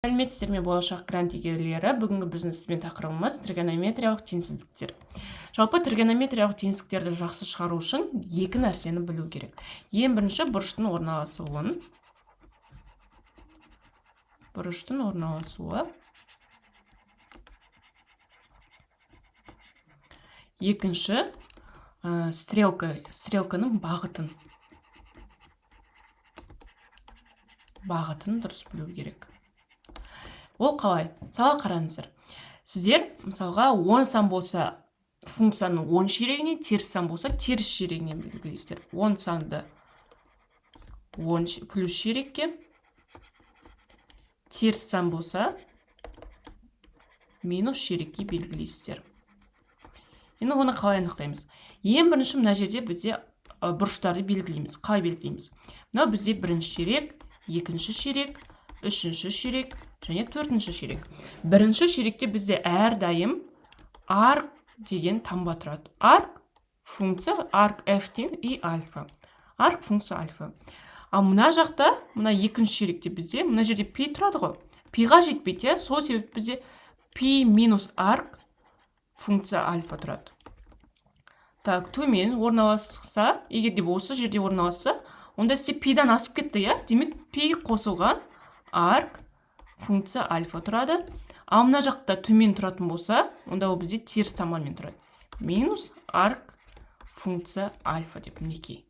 Сәлеметсіздер ме болашақ грант иегерлері? Бүгінгі біздің сізбен тақырыбымыз тригонометриялық теңсіздіктер. Жалпы тригонометриялық теңсіздіктерді жақсы шығару үшін екі нәрсені білу керек. Ең бірінші бұрыштың орналасуын. Бұрыштың орналасуы. Екінші стрелканың бағытын. Бағытын дұрыс білу керек. Ол қалай? Мысалға қараңыздар. Сіздер мысалға 10 сан болса функцияның 10 ширегіне, теріс сан болса теріс ширегіне белгілейсіздер. 10 санды 10 плюс ширекке, теріс сан болса минус ширекке белгілейсіздер. Енді оны қалай анықтаймыз? Ең бірінші мына жерде бізде бұрыштарды белгілейміз. Қалай белгілейміз? Мынау бізде бірінші ширек, екінші ширек, үшінші ширек және төртінші ширек. Бірінші ширекте бізде әрдайым арк деген таңба тұрады. Арк функция, арк f тең и альфа. Арк функция альфа. Ал мына жақта, мына екінші ширекте бізде, мына жерде пи тұрады ғой. Пиға жетпейді, сол себеп бізде пи минус арк функция альфа тұрады. Так, төмен орналасса, егер де осы жерде орналасса, онда сізде пидан асып кетті, демек пи қосылған арк функция альфа тұрады. Ал мына жақта төмен тұратын болса, онда ол бізде теріс таманмен тұрады. Минус арк функция альфа деп мінекей.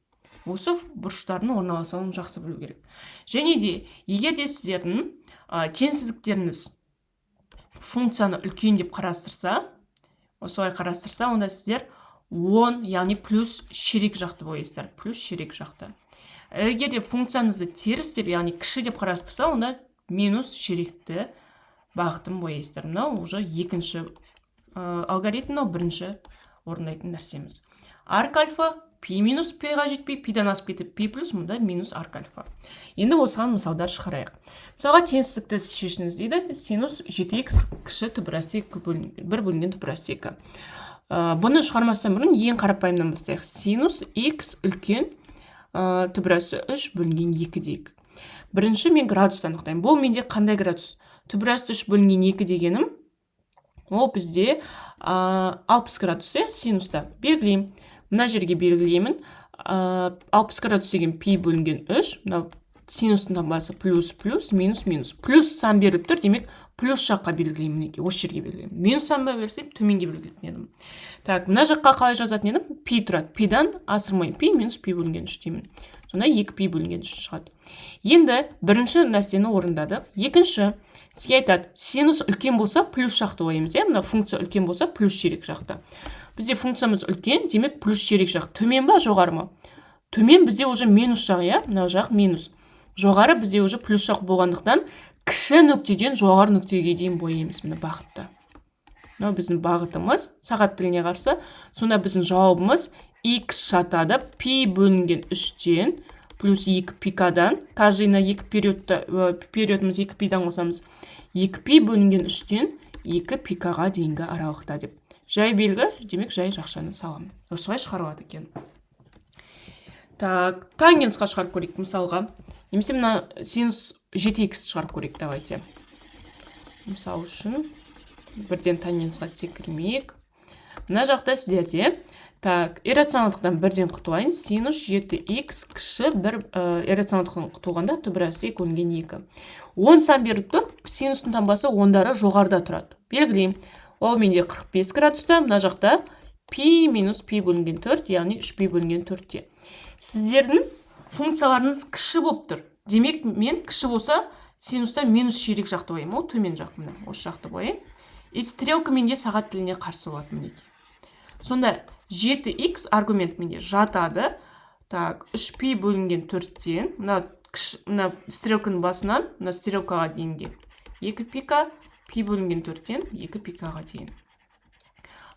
Осы бұрыштардың орналасуын жақсы білу керек. Және де, егер де сіздердің теңсіздіктеріңіз функцияны үлкен деп қарастырса, осылай қарастырса, онда сіздер 10, яғни плюс ширек жақты боясыздар. Плюс ширек жақты. Егер де функцияңызды теріс деп, яғни кіші деп қарастырса, онда минус ширекті бағытын боясыздар. Мынау уже екінші алгоритм, бірінші орындайтын нәрсеміз. Арк альфа пи минус пиға жетпей, пидан асып кетіп, пи плюс мұнда минус арк альфа. Енді осыған мысалдар шығарайық. Мысалға теңсіздікті шешіңіз дейді. Синус 7х кіші түбірасты 1 бөлінген түбірасты 2. Бұны шығармастан бұрын ең қарапайымнан бастайық. Синус х үлкен түбірасты 3 бөлінген 2 дейік. Бірінші мен градус анықтаймын. Бұл менде қандай градус? Түбірасты 3 бөлінген 2 дегенім, ол бізде 60 градус, синуста. Белгілеймін. Мына жерге белгілеймін. 60 градус деген пи бөлінген 3. Синустың таңбасы плюс, минус, минус. Плюс сан беріліп тұр, демек плюс жаққа белгілеймін. Осы жерге белгілеймін. Минус сан берілсем, төменге белгілейтін едім. Так, мына жаққа қалай жазатын едім? Пи тұрады. Пидан асырмай, пи минус пи бөлінген 3 деймін. Сонда 2 пи бөлінген 3 шығады. Енді бірінші нәрсені орындады. Екінші, сізге айтады, синус үлкен болса, плюс жақты ойымыз. Мына функция үлкен болса, плюс ширек жақты. Бізде функциямыз үлкен, демек плюс ширек жақ. Төмен ба, жоғары ма? Төмен бізде уже минус жақ, мына жақ минус. Жоғары бізде уже плюс жақ болғандықтан, кіші нүктеден жоғары нүктеге дейін бояймыз мына бағытты. Мынау біздің бағытымыз, сағат тіліне қарсы. Сонда біздің жауабымыз x жатады, пи бөлінген 3-тен плюс 2 пикадан, каждыйна 2 периодымыз 2 пидан қосамыз, 2 пи бөлінген 3-тен 2 пикаға дейінгі аралықта деп. Жай белгі, демек жай жақшаны саламын. Осылай шығарылады екен. Так, тангенсқа шығарып көрейік мысалға. Немесе мына синус 7х шығарып көрейік, давайте. Мысал үшін бірден тангенсқа секірмейік. Мына жақта сіздерде, так, иррационалдықтан бірден құтылайын. Синус 7х кіші бір иррационалдықтан құтылғанда түбірасты бөлінген 2. 10 сан беріліп тұр, синустың таңбасы ондары жоғарыда тұрады. Белгілеймін. Ол менде 45 градуста, мына жақта пи минус пи бөлінген 4, яғни 3 пи бөлінген 4-те. Сіздердің функцияларыңыз кіші болып тұр. Демек, мен кіші болса, синуста минус ширек жақты бояймын. Ол төмен жақ міне, осы жақты бояймын. И стрелка менде сағат тіліне қарсы болады мінеки. Сонда 7х аргумент менде жатады. Так, 3π бөлінген 4-тен, мына стрелканың басынан, мына стрелкаға дейінге 2 пика, пи бөлінген 4-тен 2 пикаға дейін.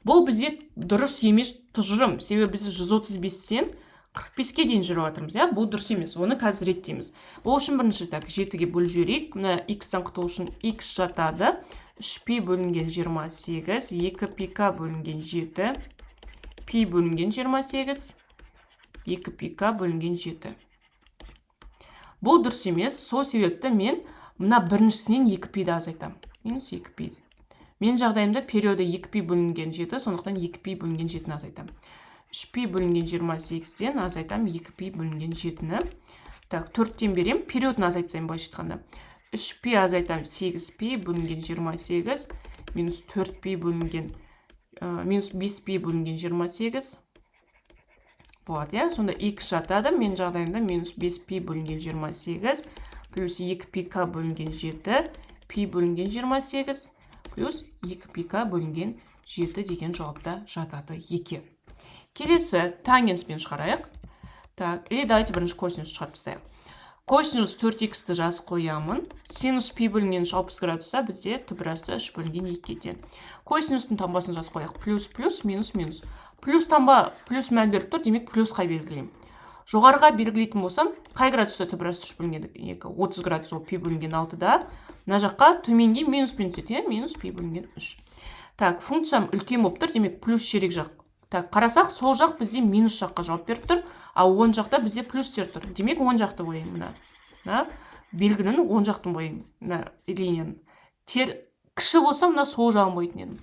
Бұл бізде дұрыс емес тұжырым. Себебі біз 135-тен 45-ке дейін жүріп жатырмыз. Бұл дұрыс емес. Оны қазір реттейміз. Ол үшін бірінші 7-ге бөліп жіберейік. Мына x-тан құтылу үшін x жатады. 3π бөлінген 28, 2 пика бөлінген 7, пи бөлінген 28, 2 пика бөлінген 7. Бұл дұрыс емес. Сол себепті мен мына біріншісінен 2π-ді азайтамын. Минус 2π. Мен жағдайымда периоды 2π бөлінген 7, сондықтан 2π бөлінген 7-ні азайтамын. 3π бөлінген 28-ден азайтамын 2π бөлінген 7-ні. Так, 4-тен берем, периодын азайтсайым былайша айтқанда. 3π азайтамын 8π бөлінген 28, минус 4π бөлінген, минус 5π бөлінген 28. болады, иә? Сонда x жатады, мен жағдайымда минус 5π бөлінген 28, плюс 2πk бөлінген 7, π бөлінген 28, плюс 2πk бөлінген 7 деген жауапта жатады екен. Келесі тангенспен шығарайық. Так, давайте бірінші косинус шығарып тастайық. Косинус 4х-ті жазып қоямын. Синус π бөлінген 60 градуста бізде түбірасы 3 бөлінген 2-ден. Косинустың таңбасын жазып қояйық. Плюс, плюс, минус, минус. Плюс таңба, плюс мән беріп тұр, демек плюсқа белгілеймін. Жоғарыға белгілейтін болсам, қай градуста түбірасы 3 бөлінген 2? 30 градус ол π бөлінген 6-да. Мына жаққа төменге минуспен түседі, минус π бөлінген 3. Так, функциям үлкен болып тұр, демек плюс ширек жақ. Так, қарасақ, сол жақ бізде минус жаққа жауап беріп тұр, ал оң жақта бізде плюстер тұр. Демек, оң жақты бояймын. Мына белгінің оң жақтын бояймын. Мына линияның. Кіші болса, мына сол жағын боятын едім.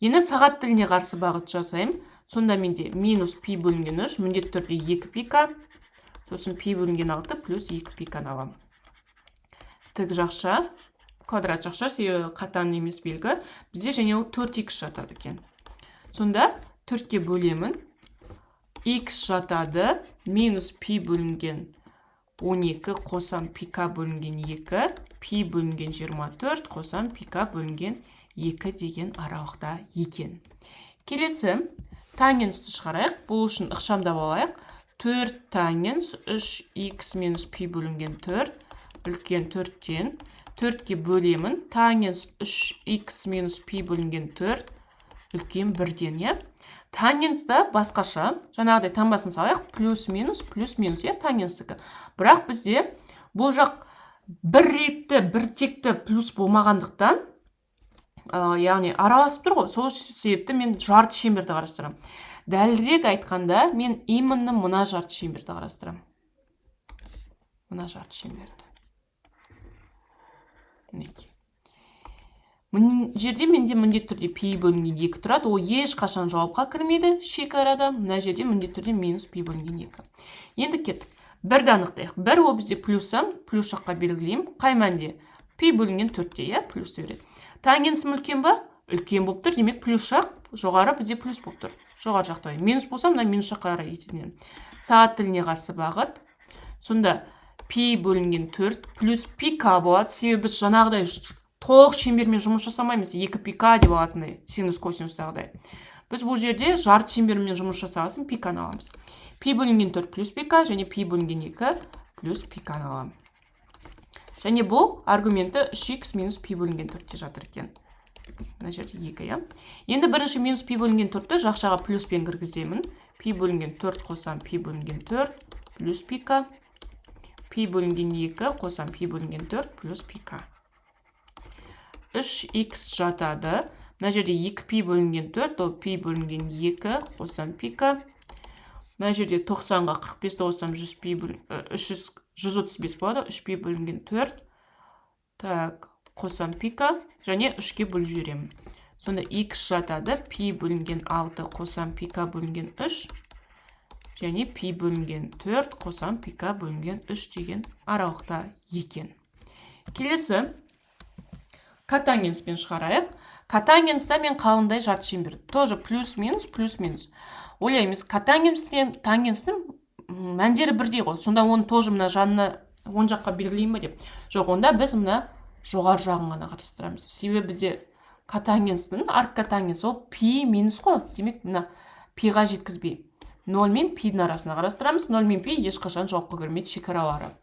Енді сағат тіліне қарсы бағыт жасайым. Сонда менде минус π бөлінген 3, міндетті түрде 2πk, сосын π бөлінген 6 плюс 2πk-ны аламын. Тік жақша, квадрат жақша, себебі қатаң емес белгі, бізде және ол 4х жатады екен. Сонда 4-ке бөлемін, x жатады, минус π бөлінген 12 қосам πk бөлінген 2, π бөлінген 24 қосам πk бөлінген 2 деген аралықта екен. Келесі тангенсті шығарайық. Бұл үшін ықшамдап алайық. 4 тангенс 3х минус π бөлінген 4, үлкен 4-тен 4-ке бөлемін. Тангенс 3х минус π бөлінген 4, үлкен 1-ден, е? Тангенсті басқаша, жаңағыдай таңбасын салайық, плюс минус, е, тангенстікі. Бірақ бізде бұл жақ бір ретті, бір текті плюс болмағандықтан, яғни араласып тұр ғой, сол себепті мен жарты шеңберді қарастырамын. Дәлірек айтқанда, мен именно мына жарты шеңберді қарастырамын. Мына жарты шеңберді. Мінеке. Мына жерде менде міндетті түрде π бөлінген 2 тұрады, ол ешқашан жауапқа кірмейді шекарада. Мына жерде міндетті түрде минус π бөлінген 2. Енді кеттік. Бірді анықтайық. Бір ол бізде плюсы, плюс жаққа белгілеймін. Қай мәнде? π бөлінген 4-те, е, плюсты береді. Тангенсім үлкен ба? Үлкен болып тұр, демек плюс жақ, жоғары бізде плюс болып тұр. Жоғары жақта. Минус болса, мына минус жаққа қарай кететін. Сағат тіліне қарсы бағыт. Сонда π бөлінген 4 плюс πk болады. Себебі біз жаңағыдай толық шеңбермен жұмыс жасамаймыз. 2πk деп алатындай, синус косинустағыдай. Біз бұл жерде жарты шеңбермен жұмыс жасағасын πk-ны аламыз. π бөлінген 4 плюс πk және π бөлінген 2 плюс πk-ны аламын. Және бұл аргументі 3х минус π бөлінген 4-те жатыр екен. Мына жерде 2, е? Енді бірінші минус π бөлінген 4-ті жақшаға плюспен кіргіземін. π бөлінген 4 қосам π бөлінген 4 плюс πk. π бөлінген 2 қосам π бөлінген 4 плюс πk. 3х жатады. Мына жерде 2π бөлінген 4, ол π бөлінген 2 қосам πk. Мына жерде 90-ға 45-ті қосам 135 болады. 3π бөлінген 4. Так, қосам πk. Және 3-ке бөліп жіберемін. Сонда x жатады. π бөлінген 6 қосам πk бөлінген 3. Және π бөлінген 4 қосам πk бөлінген 3 деген аралықта екен. Келесі котангенспен шығарайық. Котангенста мен қалындай жарты шеңбер. Тоже плюс-минус, плюс-минус. Ойлаймыз, котангенстен тангенстің мәндері бірдей ғой. Сонда оны тоже мына жанына оң жаққа белгілеймін бе деп. Жоқ, онда біз мына жоғары жағын ғана қарастырамыз. Себебі бізде котангенстің арккотангенс ол π минус қой. Демек, мына π-ға жеткізбей. 0 мен π-дің арасына қарастырамыз. 0 мен π ешқашан жауапқа кірмейді шекаралары.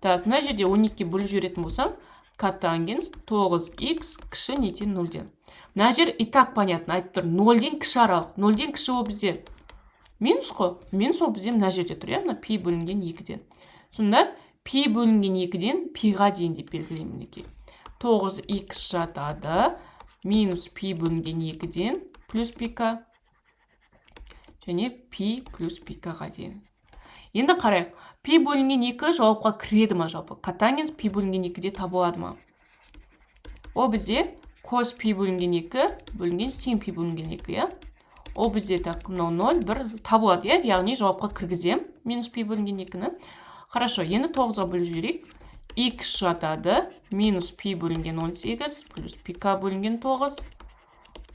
Так, мына жерде 12-ке бөліп жіберетін болсам, котангенс 9х кіші нетен 0-ден. Мына жер и так понятно, айтып тұр. 0-ден кіші аралық. 0-ден кіші ол бізде минус қой. Минус ол бізде мына жерде тұр, мына π бөлінген 2-ден. Сонда π бөлінген 2-ден π-ға дейін деп белгілеймін. 9х жатады. Минус π бөлінген 2-ден плюс πk. Және π плюс πk-ға дейін. Енді қарайық. π бөлінген 2 жауапқа кіреді ма жалпы? Котангенс π бөлінген 2-де табылады ма? О бізде cos пи бөлінген 2 бөлінген sin пи бөлінген 2, иә? О бізде так, мынау 0, 1 табылады, иә? Яғни жауапқа кіргізем минус пи бөлінген 2-ні. Хорошо, енді 9-ға бөліп жіберейік. X жатады минус пи бөлінген 18 плюс пк бөлінген 9,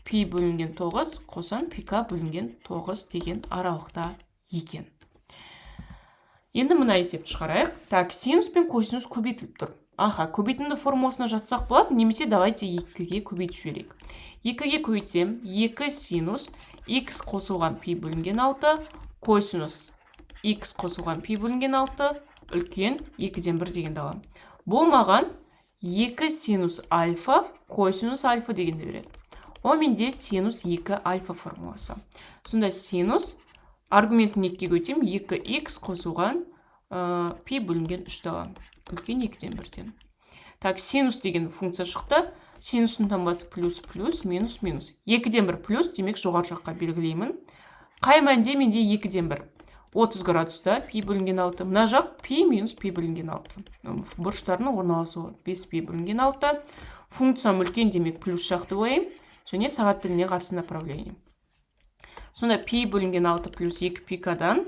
пи бөлінген 9 қосам пк бөлінген 9 деген аралықта екен. Енді мына есепті шығарайық. Так, синус пен косинус көбейтіліп тұр. Аха, көбейтінді формуласына жатсақ болады, немесе давайте 2-ге көбейтіп жіберейік. 2-ге көбейтсем, 2 синус x қосылған пи бөлінген 6, косинус x қосылған пи бөлінген 6, үлкен 2-ден 1 дегенді аламын. Бұл маған 2 синус альфа, косинус альфа дегенді береді. О менде синус 2 альфа формуласы. Сонда синус аргументін 2-ге көтем, 2x қосылған пи бөлінген 3 аламын. Үлкен 2-ден 1-ден. Так, синус деген функция шықты. Синустың таңбасы плюс, плюс, минус, минус. 2-ден 1 плюс, демек жоғары жаққа белгілеймін. Қай мәнде менде 2-ден 1? 30 градуста пи бөлінген 6. Мына жақ пи минус пи бөлінген 6. Бұрыштарының орналасуы 5 пи бөлінген 6. Функциям үлкен, демек плюс жақты ойым. Және сағат тіліне қарсы направление. Сонда пи бөлінген 6 плюс 2 пикадан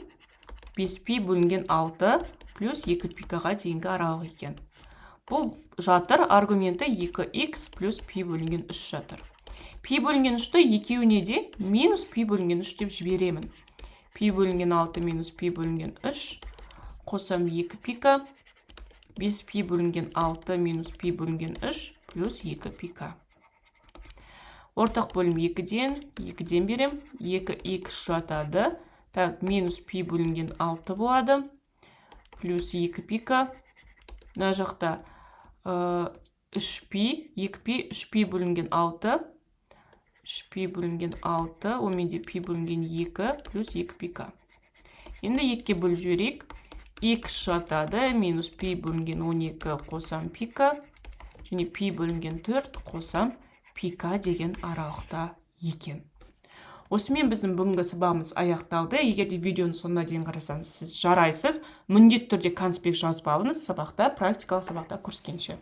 5 пи бөлінген 6 плюс 2 пикаға дейінгі аралық екен. Бұл жатыр, аргументі 2x плюс пи бөлінген 3 жатыр. Пи бөлінген 3-ті екеуіне де минус пи бөлінген 3 деп жіберемін. Пи бөлінген 6 минус пи бөлінген 3, қосам 2 пика, 5 пи бөлінген 6 минус пи бөлінген 3 плюс 2 пика. Ортақ бөлім 2-ден берем, 2x жатады. Так, минус пи бөлінген 6 болады, плюс 2 пика. Мына жақта 3пи, 2пи, 3пи бөлінген 6, 3пи бөлінген 6, о менде пи бөлінген 2 плюс 2 пика. Енді 2-ге бөліп жіберейік. X жатады, минус пи бөлінген 12 қосам пика, және пи бөлінген 4 қосам пика деген аралықта екен. Осымен біздің бүгінгі сабағымыз аяқталды. Егер де видеоны соңына дейін қарасаңыз, сіз жарайсыз. Міндетті түрде конспект жазып алыңыз, сабақта, практикалық сабақта көріскенше.